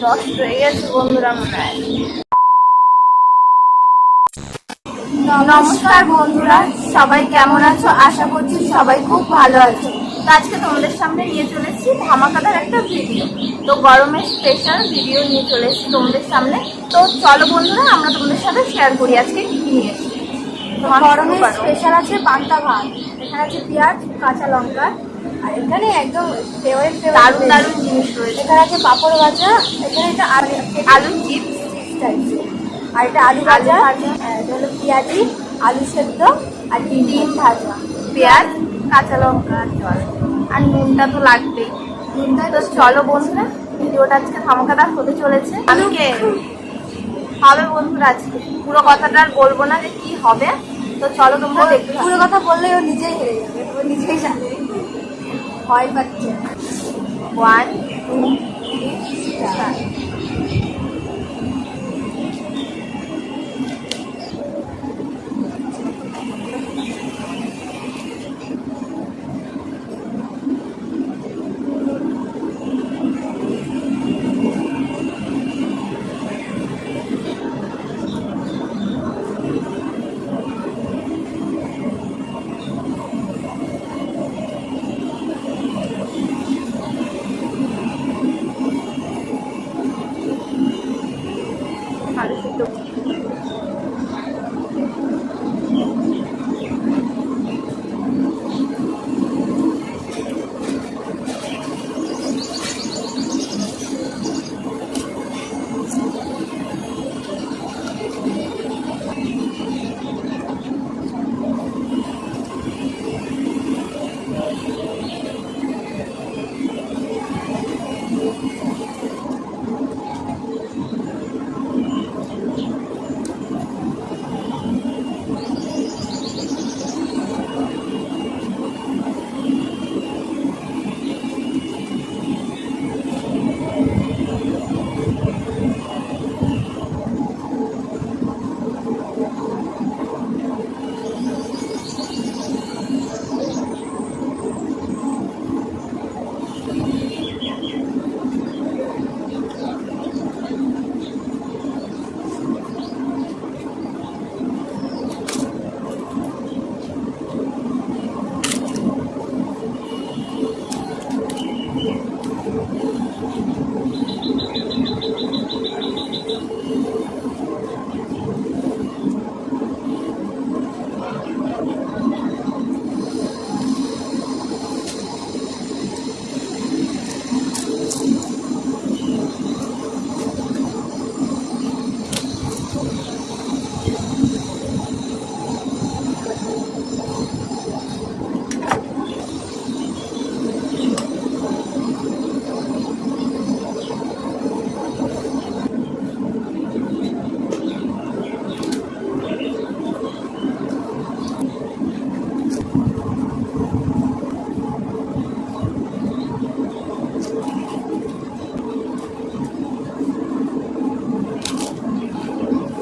10 হয়ে গেছে বন্ধুরা মনে হয়। নমস্কার বন্ধুরা, সবাই কেমন আছো? আশা করছি সবাই খুব ভালো আছো। তো আজকে তোমাদের সামনে নিয়ে চলেছি ধামাকাদার একটা ভিডিও। তো গরমের স্পেশাল ভিডিও নিয়ে চলে এসেছি তোমাদের সামনে। তো চলো বন্ধুরা, আমরা তোমাদের সাথে শেয়ার করি আজকে কি কি নিয়ে এসেছি। গরমের স্পেশাল আছে পান্তা ভাত, এখানে আছে পেঁয়াজ, কাঁচা লঙ্কা, আর এখানে একদম দারুণ দারুণ জিনিস রয়েছে। এখানে আছে পাঁপড় ভাজা, এখানে এটা আলু চিপস টাইপস, আর এটা আলু ভাজা, এটা হলো পেঁয়াজি, আলু সেদ্ধ, আর ডিম ভাজা, পেঁয়াজ, কাঁচা লঙ্কা আর জল, আর নুনটা তো লাগবেই। নুনটা তো চলো বন্ধুরা, ভিডিওটা আজকে ধামাকাদার হতে চলেছে। আজকে হবে বন্ধুরা, আজকে পুরো কথাটা আর বলবো না যে কি হবে। তো চলো তোমরা দেখতে থাকো। পুরো কথা বললে ও নিজেই হেরে যাবে, ও নিজেই জানে, ভয় পাচ্ছে। 1 2 3 স্টার্ট। আলু সিদ্ধ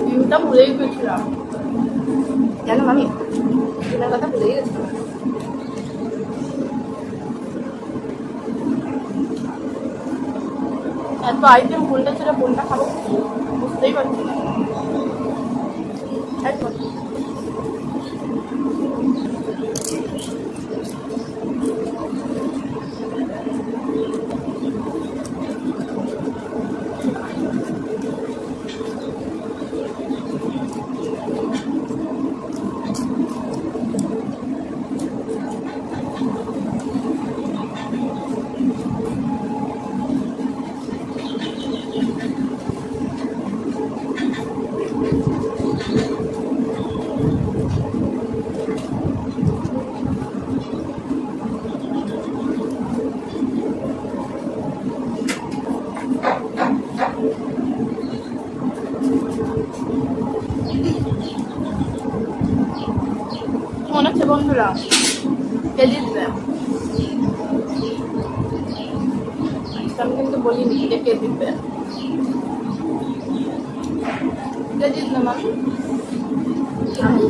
ডিমটা ভুলেই গেছিলাম। জানো আমি ডিমের কথা ভুলেই গেছিলাম। এত আইটেম কোনটা ছেড়ে কোনটা খাবো বুঝতেই পারছি না। একদম মনে হচ্ছে বন্ধুরা কে জিতবে। আমি কিন্তু বলিনি যে কে জিতবে। কে জিতবে মানে আমি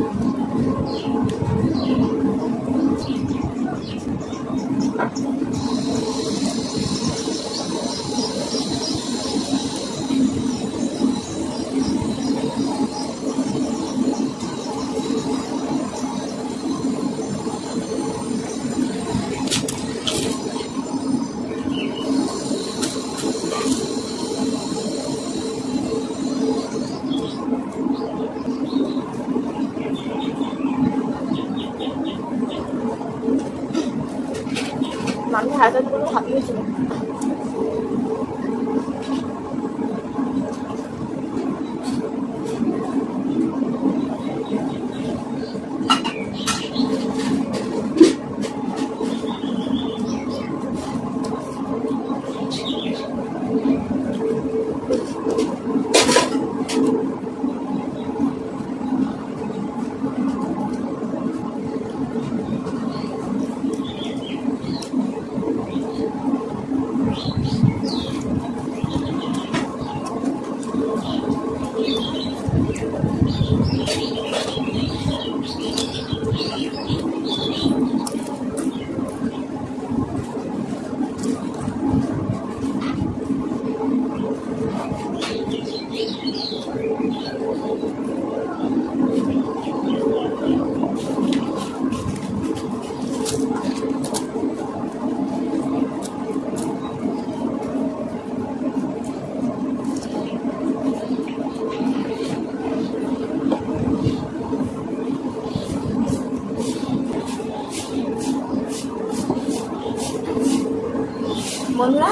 বন্ধুরা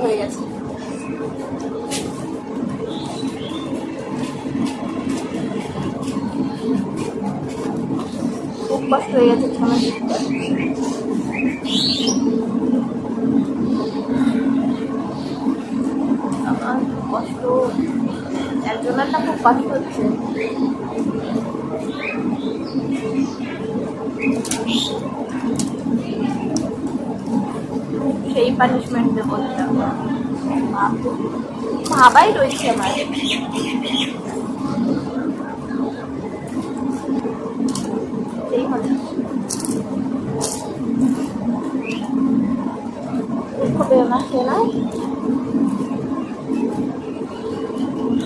হয়ে গেছে। খুব কষ্ট হয়ে গেছে ছানা দিতে। আমার কষ্ট, একজনের না খুব কষ্ট হচ্ছে। সেই পানিশমেন্ট দেবো, ভাবাই রয়েছে আমার। সেই হবে না, সে না।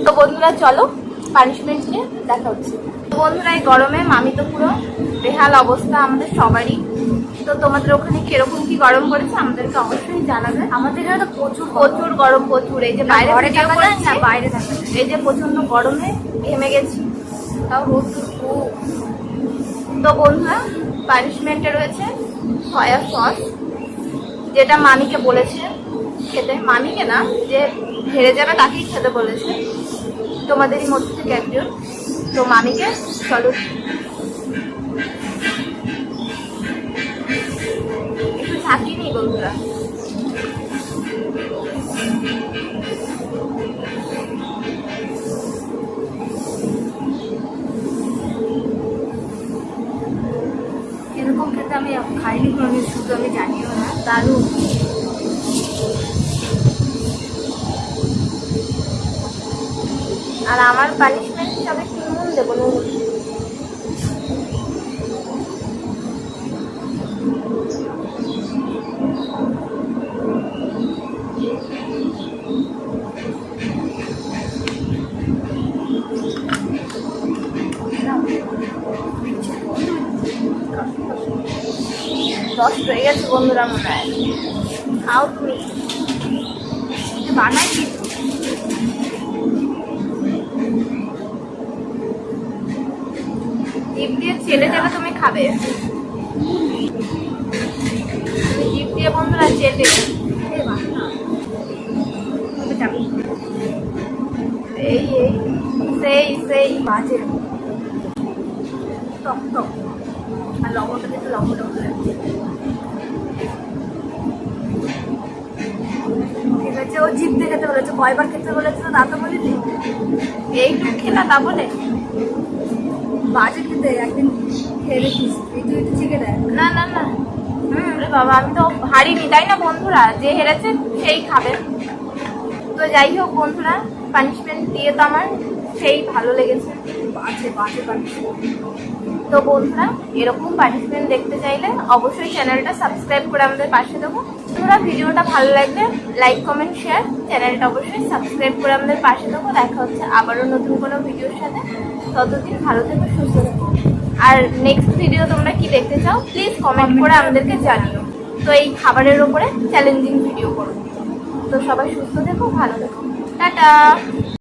তো বন্ধুরা চলো পানিশমেন্ট নিয়ে দেখা হচ্ছে। তো বন্ধুরা এই গরমে মামি তো পুরো বেহাল অবস্থা আমাদের সবারই। তো তোমাদের ওখানে কিরকম কি গরম পড়েছে আমাদেরকে অবশ্যই জানাবে। আমাদের এখানে তো প্রচুর প্রচুর গরম, প্রচুর। এই যে বাইরে ভিডিও করেছি না, বাইরে থাকা এই যে প্রচন্ড গরমে ঘেমে গেছি, তাও রোদ খুব। তো বন্ধুরা পানিশমেন্টে রয়েছে সয়া সস, যেটা মামিকে বলেছে খেতে। মামিকে না, যে হেরে যাবে তাকেই খেতে বলেছে, তোমাদেরই মধ্যে থেকে একজন। তো মামিকে চলো একটু থাকিনি বন্ধুরা। এরকম খেতে আমি খাইনি কোনোদিন, শুধু আমি জানিও না। দারুণ। আর আমার পানিশমেন্ট হিসাবে কি নুন দেবো, নুন। দশ হয়ে গেছে বন্ধুরা মনে হয়। খাও তুমি, বানাই কি জিভ দিয়ে চেলে চেলে তুমি খাবে। জিভ দিয়ে বন্ধুরা চেলে এই এই সেই সেই বাজে টক টক। আর লবণটা দেখে লবণ লাগছে। ঠিক আছে, ও জিভ দিয়ে খেতে বলেছে, কয়বার খেতে বলেছে তা তো বলিনি। এইটুকু খেলা তা বলে বাজে খেতে, একদিন খেয়ে দেখিস, একটু একটু চিকে দেয়। না না না। আরে বাবা, আমি তো হারিনি তাই না বন্ধুরা, যে হেরেছে সেই খাবে। তো যাই হোক বন্ধুরা, পানিশমেন্ট দিয়ে তো আমার সেই ভালো লেগেছে। বাজে বাজে পানিশমেন্ট। তো বন্ধুরা এরকম পানিশমেন্ট দেখতে চাইলে অবশ্যই চ্যানেলটা সাবস্ক্রাইব করে আমাদের পাশে দেবো। তোমরা ভিডিওটা ভালো লাগলে লাইক কমেন্ট শেয়ার, চ্যানেলটা অবশ্যই সাবস্ক্রাইব করে আমাদের পাশে দেবো। দেখা হচ্ছে আবারও নতুন কোনো ভিডিওর সাথে। ততদিন ভালো থেকো, সুস্থ থেকো। আর নেক্সট ভিডিও তোমরা কি দেখতে চাও প্লিজ কমেন্ট করে আমাদেরকে জানিও। তো এই খাবারের ওপরে চ্যালেঞ্জিং ভিডিও করো। তো সবাই সুস্থ থেকো, ভালো থেকো, টাটা।